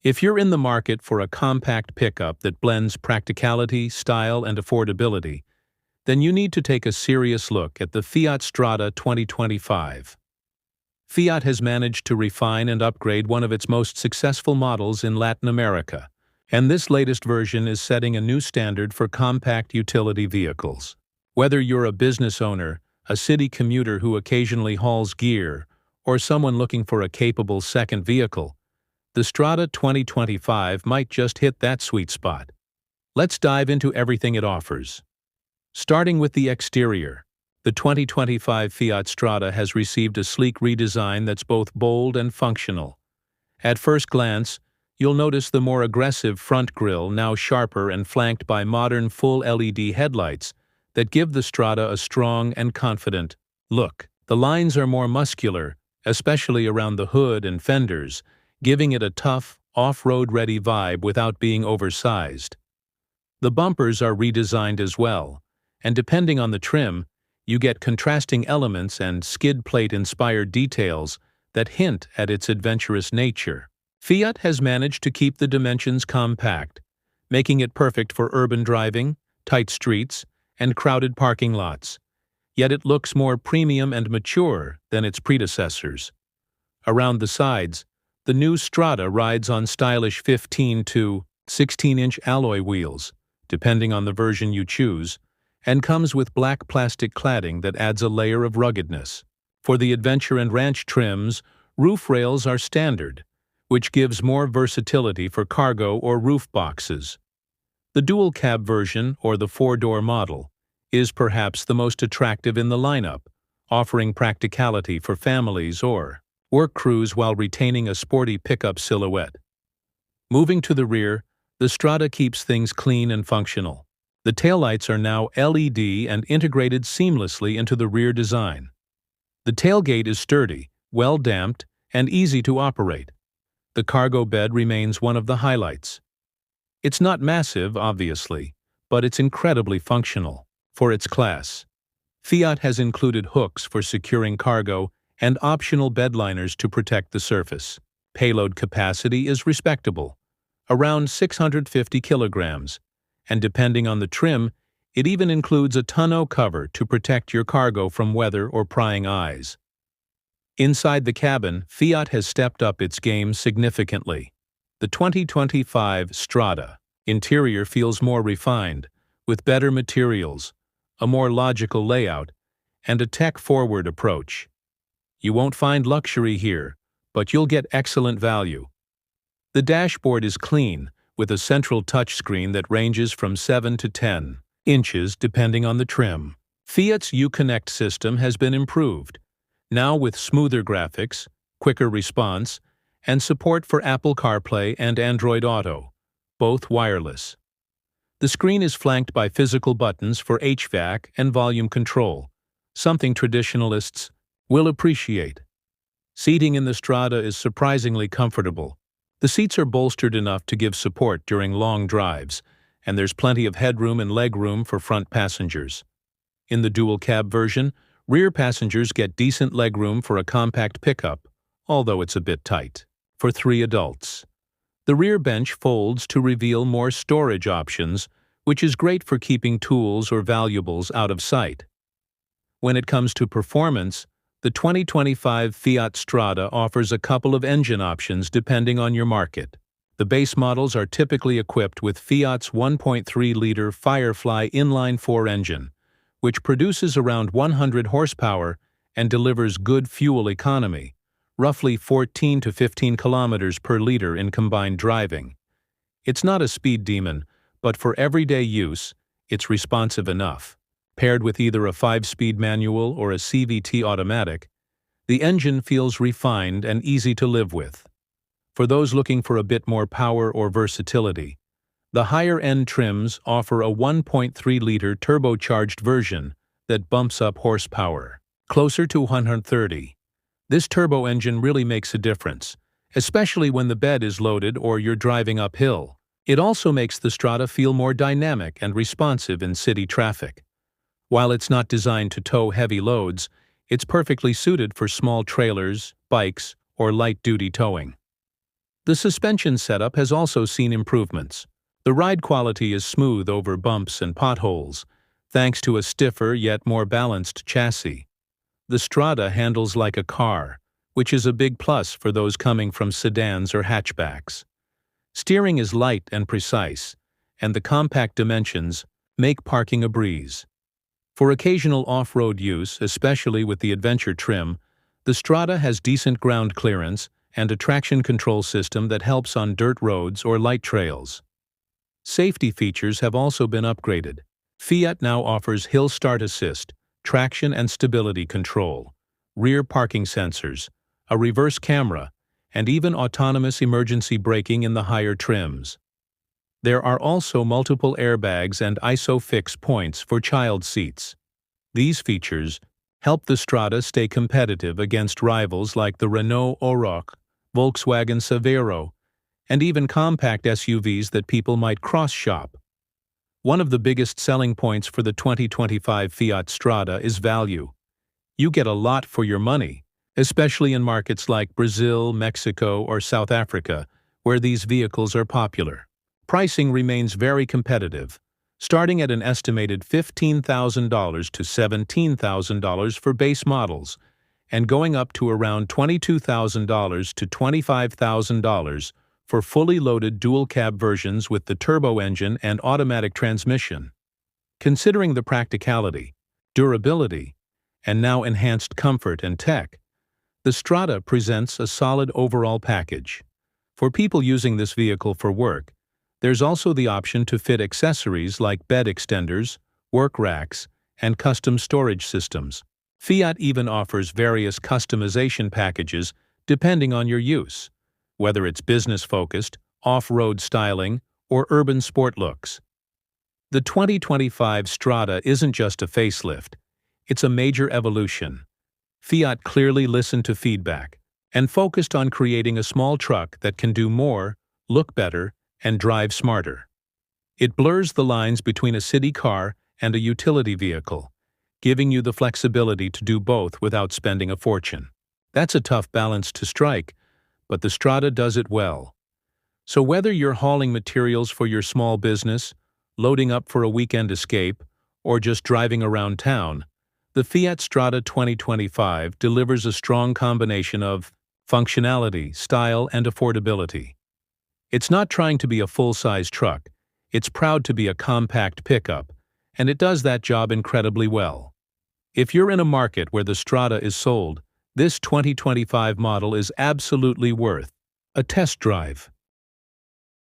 If you're in the market for a compact pickup that blends practicality, style, and affordability, then you need to take a serious look at the Fiat Strada 2025. Fiat has managed to refine and upgrade one of its most successful models in Latin America, and this latest version is setting a new standard for compact utility vehicles. Whether you're a business owner, a city commuter who occasionally hauls gear, or someone looking for a capable second vehicle, the Strada 2025 might just hit that sweet spot. Let's dive into everything it offers. Starting with the exterior, the 2025 Fiat Strada has received a sleek redesign that's both bold and functional. At first glance, you'll notice the more aggressive front grille, now sharper and flanked by modern full LED headlights that give the Strada a strong and confident look. The lines are more muscular, especially around the hood and fenders, giving it a tough, off-road-ready vibe without being oversized. The bumpers are redesigned as well, and depending on the trim, you get contrasting elements and skid plate-inspired details that hint at its adventurous nature. Fiat has managed to keep the dimensions compact, making it perfect for urban driving, tight streets, and crowded parking lots. Yet it looks more premium and mature than its predecessors. Around the sides, the new Strada rides on stylish 15 to 16-inch alloy wheels, depending on the version you choose, and comes with black plastic cladding that adds a layer of ruggedness. For the adventure and ranch trims, roof rails are standard, which gives more versatility for cargo or roof boxes. The dual-cab version, or the four-door model, is perhaps the most attractive in the lineup, offering practicality for families or work crews while retaining a sporty pickup silhouette. Moving to the rear, the Strada keeps things clean and functional. The taillights are now LED and integrated seamlessly into the rear design. The tailgate is sturdy, well-damped, and easy to operate. The cargo bed remains one of the highlights. It's not massive, obviously, but it's incredibly functional for its class. Fiat has included hooks for securing cargo and optional bedliners to protect the surface. Payload capacity is respectable, around 650 kilograms, and depending on the trim, it even includes a tonneau cover to protect your cargo from weather or prying eyes. Inside the cabin, Fiat has stepped up its game significantly. The 2025 Strada interior feels more refined, with better materials, a more logical layout, and a tech-forward approach. You won't find luxury here, but you'll get excellent value. The dashboard is clean, with a central touchscreen that ranges from 7 to 10 inches depending on the trim. Fiat's Uconnect system has been improved, now with smoother graphics, quicker response, and support for Apple CarPlay and Android Auto, both wireless. The screen is flanked by physical buttons for HVAC and volume control, something traditionalists will appreciate. Seating in the Strada is surprisingly comfortable. The seats are bolstered enough to give support during long drives, and there's plenty of headroom and legroom for front passengers. In the dual-cab version, rear passengers get decent legroom for a compact pickup, although it's a bit tight. For 3 adults. The rear bench folds to reveal more storage options, which is great for keeping tools or valuables out of sight. When it comes to performance, the 2025 Fiat Strada offers a couple of engine options depending on your market. The base models are typically equipped with Fiat's 1.3-liter Firefly inline-4 engine, which produces around 100 horsepower and delivers good fuel economy, roughly 14 to 15 kilometers per liter in combined driving. It's not a speed demon, but for everyday use, it's responsive enough. Paired with either a 5-speed manual or a CVT automatic, the engine feels refined and easy to live with. For those looking for a bit more power or versatility, the higher-end trims offer a 1.3-liter turbocharged version that bumps up horsepower closer to 130. This turbo engine really makes a difference, especially when the bed is loaded or you're driving uphill. It also makes the Strada feel more dynamic and responsive in city traffic. While it's not designed to tow heavy loads, it's perfectly suited for small trailers, bikes, or light-duty towing. The suspension setup has also seen improvements. The ride quality is smooth over bumps and potholes, thanks to a stiffer yet more balanced chassis. The Strada handles like a car, which is a big plus for those coming from sedans or hatchbacks. Steering is light and precise, and the compact dimensions make parking a breeze. For occasional off-road use, especially with the adventure trim, the Strada has decent ground clearance and a traction control system that helps on dirt roads or light trails. Safety features have also been upgraded. Fiat now offers hill start assist, traction and stability control, rear parking sensors, a reverse camera, and even autonomous emergency braking in the higher trims. There are also multiple airbags and ISOFIX points for child seats. These features help the Strada stay competitive against rivals like the Renault Oroch, Volkswagen Savero, and even compact SUVs that people might cross-shop. One of the biggest selling points for the 2025 Fiat Strada is value. You get a lot for your money, especially in markets like Brazil, Mexico, or South Africa, where these vehicles are popular. Pricing remains very competitive, starting at an estimated $15,000 to $17,000 for base models, and going up to around $22,000 to $25,000 for fully loaded dual-cab versions with the turbo engine and automatic transmission. Considering the practicality, durability, and now enhanced comfort and tech, the Strada presents a solid overall package. For people using this vehicle for work, there's also the option to fit accessories like bed extenders, work racks, and custom storage systems. Fiat even offers various customization packages depending on your use, whether it's business-focused, off-road styling, or urban sport looks. The 2025 Strada isn't just a facelift, it's a major evolution. Fiat clearly listened to feedback and focused on creating a small truck that can do more, look better, and drive smarter. It blurs the lines between a city car and a utility vehicle, giving you the flexibility to do both without spending a fortune. That's a tough balance to strike, but the Strada does it well. So whether you're hauling materials for your small business, loading up for a weekend escape, or just driving around town, the Fiat Strada 2025 delivers a strong combination of functionality, style, and affordability. It's not trying to be a full-size truck, it's proud to be a compact pickup, and it does that job incredibly well. If you're in a market where the Strada is sold, this 2025 model is absolutely worth a test drive.